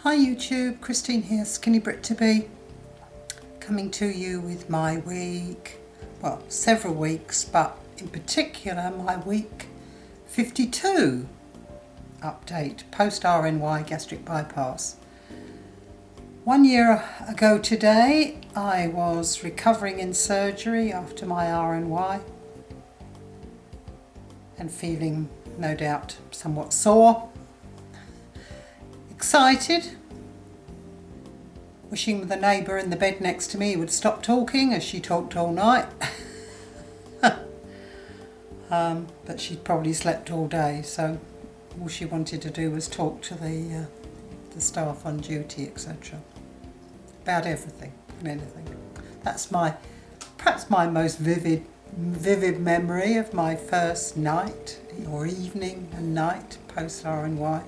Hi YouTube, Christine here, Skinny Brit to be, coming to you with my week, well, several weeks, but in particular my week 52 update, post RNY gastric bypass. 1 year ago today, I was recovering in surgery after my RNY and feeling, no doubt, somewhat sore. Excited, wishing the neighbour in the bed next to me would stop talking as she talked all night. But she'd probably slept all day, so all she wanted to do was talk to the staff on duty, etc. About everything and anything. That's perhaps my most vivid memory of my first night or evening and night post RNY.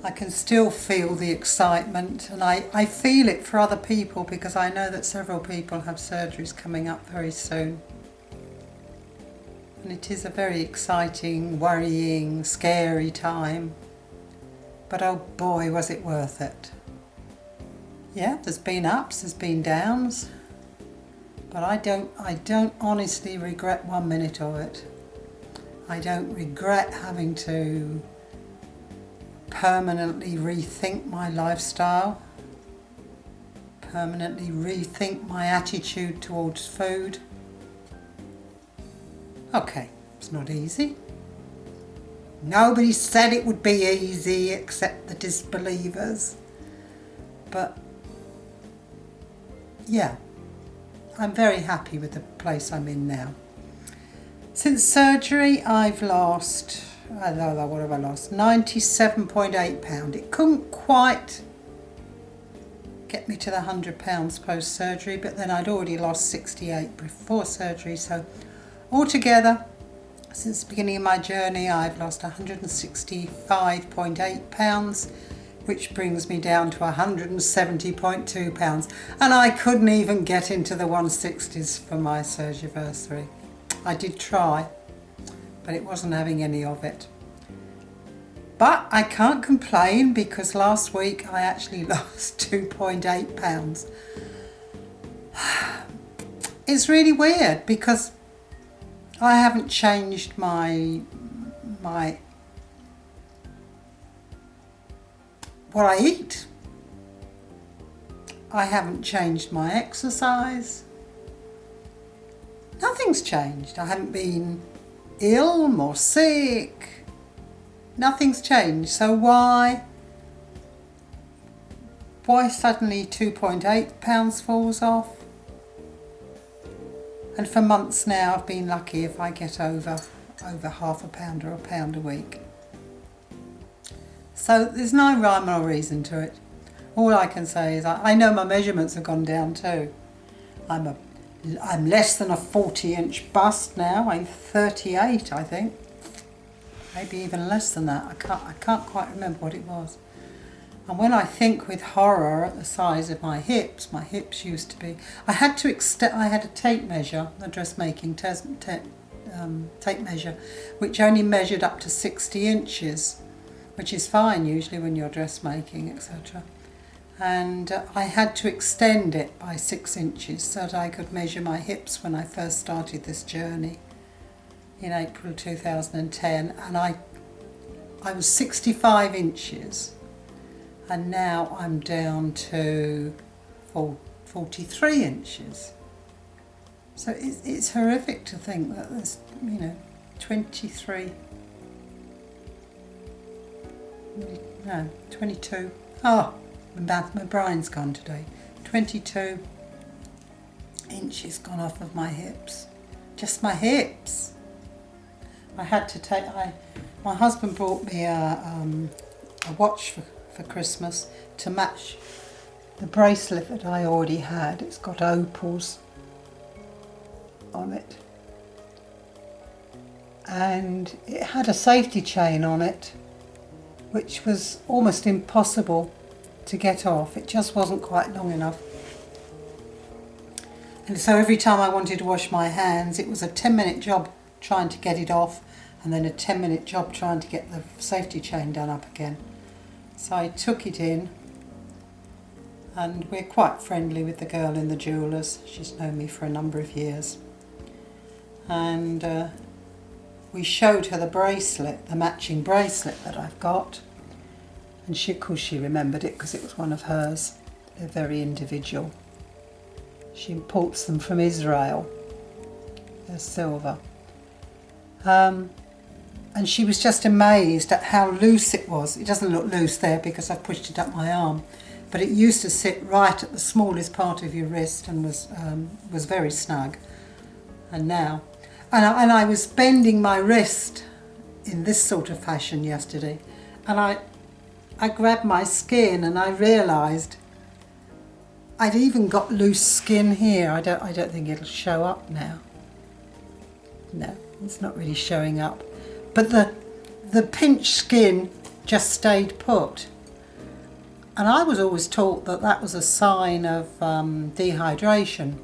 I can still feel the excitement, and I feel it for other people because I know that several people have surgeries coming up very soon. And it is a very exciting, worrying, scary time. But oh boy, was it worth it. Yeah, there's been ups, there's been downs, but I don't honestly regret 1 minute of it. I don't regret having to permanently rethink my lifestyle, permanently rethink my attitude towards food. Okay, it's not easy. Nobody said it would be easy except the disbelievers. But yeah, I'm very happy with the place I'm in now. Since surgery, I've lost, I don't know, what have I lost? 97.8 pounds. It couldn't quite get me to the 100 pounds post-surgery, but then I'd already lost 68 before surgery. So altogether, since the beginning of my journey, I've lost 165.8 pounds, which brings me down to 170.2 pounds. And I couldn't even get into the 160s for my surgiversary. I did try, but it wasn't having any of it. But I can't complain because last week I actually lost 2.8 pounds. It's really weird because I haven't changed my what I eat. I haven't changed my exercise. Nothing's changed. I haven't been ill or sick. Nothing's changed. So why suddenly 2.8 pounds falls off? And for months now I've been lucky if I get over half a pound or a pound a week. So there's no rhyme or reason to it. All I can say is I know my measurements have gone down too. I'm less than a 40-inch bust now. I'm 38, I think. Maybe even less than that. I can't quite remember what it was. And when I think with horror at the size of my hips used to be. I had a tape measure, a dressmaking tape measure, which only measured up to 60 inches, which is fine usually when you're dressmaking, etc. And I had to extend it by 6 inches so that I could measure my hips when I first started this journey in April 2010, and I was 65 inches and now I'm down to 43 inches. So it's horrific to think that there's 22. Oh, my brain's gone today. 22 inches gone off of my hips. Just my hips. I had to take, my husband bought me a watch for Christmas to match the bracelet that I already had. It's got opals on it. And it had a safety chain on it, which was almost impossible to get off. It just wasn't quite long enough. And so every time I wanted to wash my hands, it was a 10-minute job trying to get it off and then a 10-minute job trying to get the safety chain done up again. So I took it in, and we're quite friendly with the girl in the jewellers. She's known me for a number of years. And we showed her the bracelet, the matching bracelet that I've got. And she, of course, she remembered it because it was one of hers. They're very individual. She imports them from Israel. They're silver. And she was just amazed at how loose it was. It doesn't look loose there because I've pushed it up my arm. But it used to sit right at the smallest part of your wrist and was very snug. And now, and I was bending my wrist in this sort of fashion yesterday, and I grabbed my skin and I realised I'd even got loose skin here. I don't think it'll show up now. No, it's not really showing up. But the pinched skin just stayed put. And I was always taught that that was a sign of dehydration,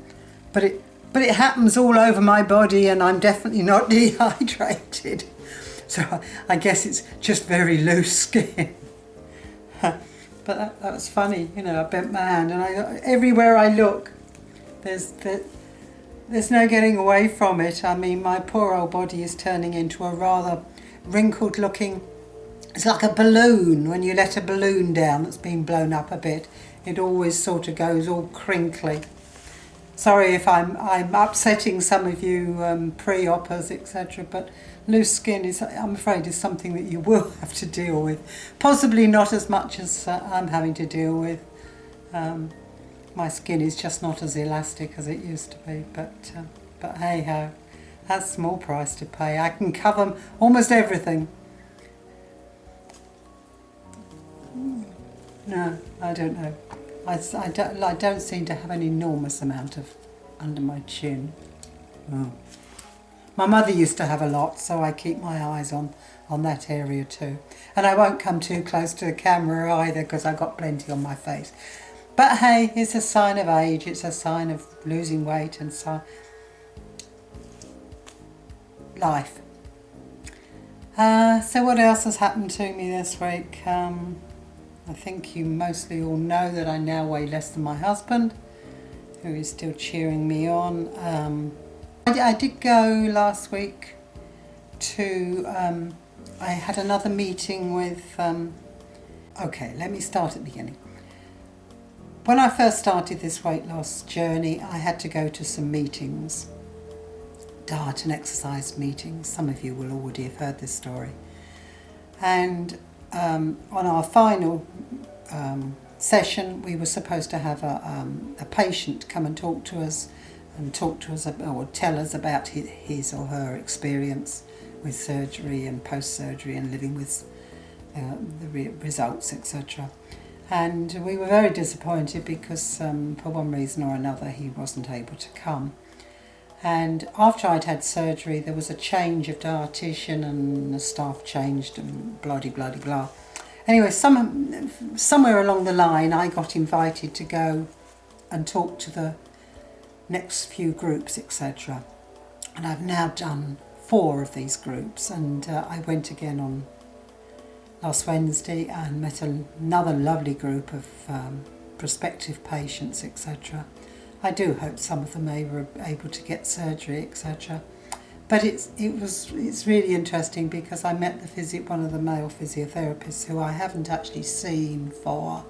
but it happens all over my body, and I'm definitely not dehydrated. So I guess it's just very loose skin. But that was funny, you know. I bent my hand, and everywhere I look, there's no getting away from it. I mean, my poor old body is turning into a rather wrinkled looking. It's like a balloon. When you let a balloon down that's been blown up a bit, it always sort of goes all crinkly. Sorry if I'm upsetting some of you pre-oppers, etc. But loose skin is, I'm afraid, is something that you will have to deal with. Possibly not as much as I'm having to deal with. My skin is just not as elastic as it used to be. But hey ho, that's a small price to pay. I can cover almost everything. No, I don't know. I don't seem to have an enormous amount of under my chin. Oh. My mother used to have a lot, so I keep my eyes on that area too. And I won't come too close to the camera either because I've got plenty on my face. But hey, it's a sign of age, it's a sign of losing weight and so life. So what else has happened to me this week? I think you mostly all know that I now weigh less than my husband, who is still cheering me on. I did go last week to, I had another meeting with, okay, let me start at the beginning. When I first started this weight loss journey, I had to go to some meetings, diet and exercise meetings. Some of you will already have heard this story. And on our final session, we were supposed to have a patient come and talk to us or tell us about his or her experience with surgery and post-surgery and living with the results, etc. And we were very disappointed because for one reason or another he wasn't able to come. And after I'd had surgery, there was a change of dietitian and the staff changed and blah-de-blah-de-blah. Anyway, somewhere along the line, I got invited to go and talk to the next few groups, etc. And I've now done 4 of these groups, and I went again on last Wednesday and met another lovely group of prospective patients, etc. I do hope some of them were able to get surgery, etc. But it's really interesting because I met one of the male physiotherapists who I haven't actually seen for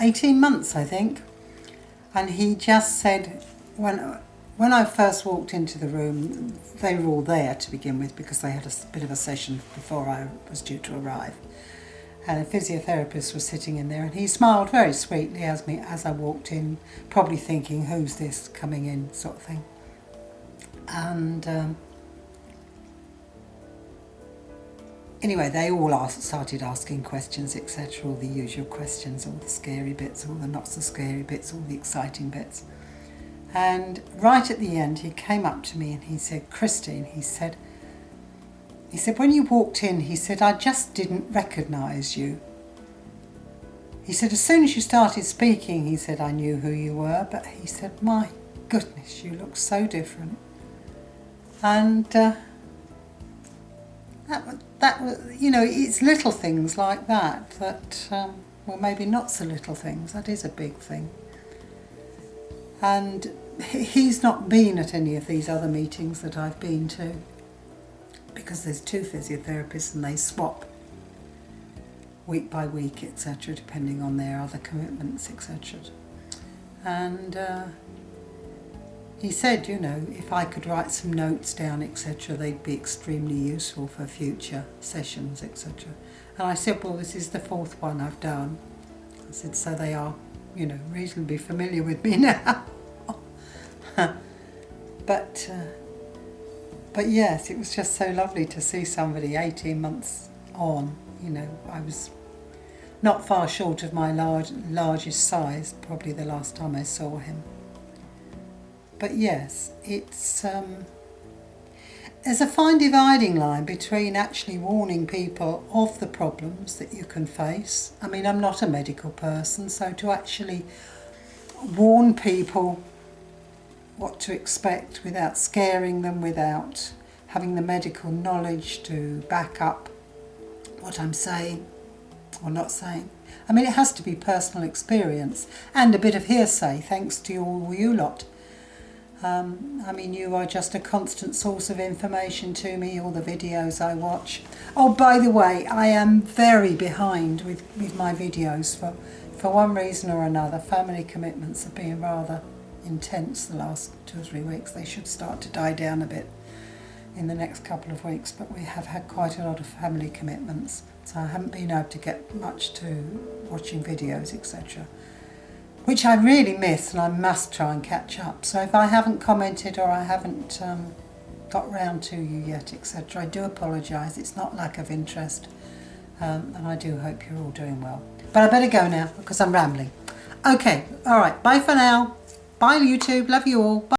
18 months, I think. And he just said, when I first walked into the room, they were all there to begin with because they had a bit of a session before I was due to arrive. And a physiotherapist was sitting in there, and he smiled very sweetly as I walked in, probably thinking, who's this coming in, sort of thing. And anyway, they all started asking questions, etc., all the usual questions, all the scary bits, all the not so scary bits, all the exciting bits. And right at the end, he came up to me and he said, Christine, he said, when you walked in, he said, I just didn't recognise you. He said, as soon as you started speaking, he said, I knew who you were, but he said, my goodness, you look so different. And that was, you know, it's little things like that well, maybe not so little things, that is a big thing. And he's not been at any of these other meetings that I've been to, because there's 2 physiotherapists and they swap week by week, etc., depending on their other commitments, etc. And he said, you know, if I could write some notes down, etc., they'd be extremely useful for future sessions, etc. And I said, well, this is the 4th one I've done. I said, so they are, you know, reasonably familiar with me now. But yes, it was just so lovely to see somebody 18 months on. You know, I was not far short of my largest size, probably the last time I saw him. But yes, it's there's a fine dividing line between actually warning people of the problems that you can face. I mean, I'm not a medical person, so to actually warn people what to expect without scaring them, without having the medical knowledge to back up what I'm saying or not saying. I mean, it has to be personal experience and a bit of hearsay, thanks to all you lot. I mean, you are just a constant source of information to me, all the videos I watch. Oh, by the way, I am very behind with my videos for one reason or another. Family commitments have been rather intense the last 2 or 3 weeks. They should start to die down a bit in the next couple of weeks, but we have had quite a lot of family commitments, so I haven't been able to get much to watching videos, etc., which I really miss and I must try and catch up. So if I haven't commented or I haven't got round to you yet, etc., I do apologise. It's not lack of interest, and I do hope you're all doing well. But I better go now because I'm rambling. Okay, all right, bye for now. Bye YouTube, love you all. Bye.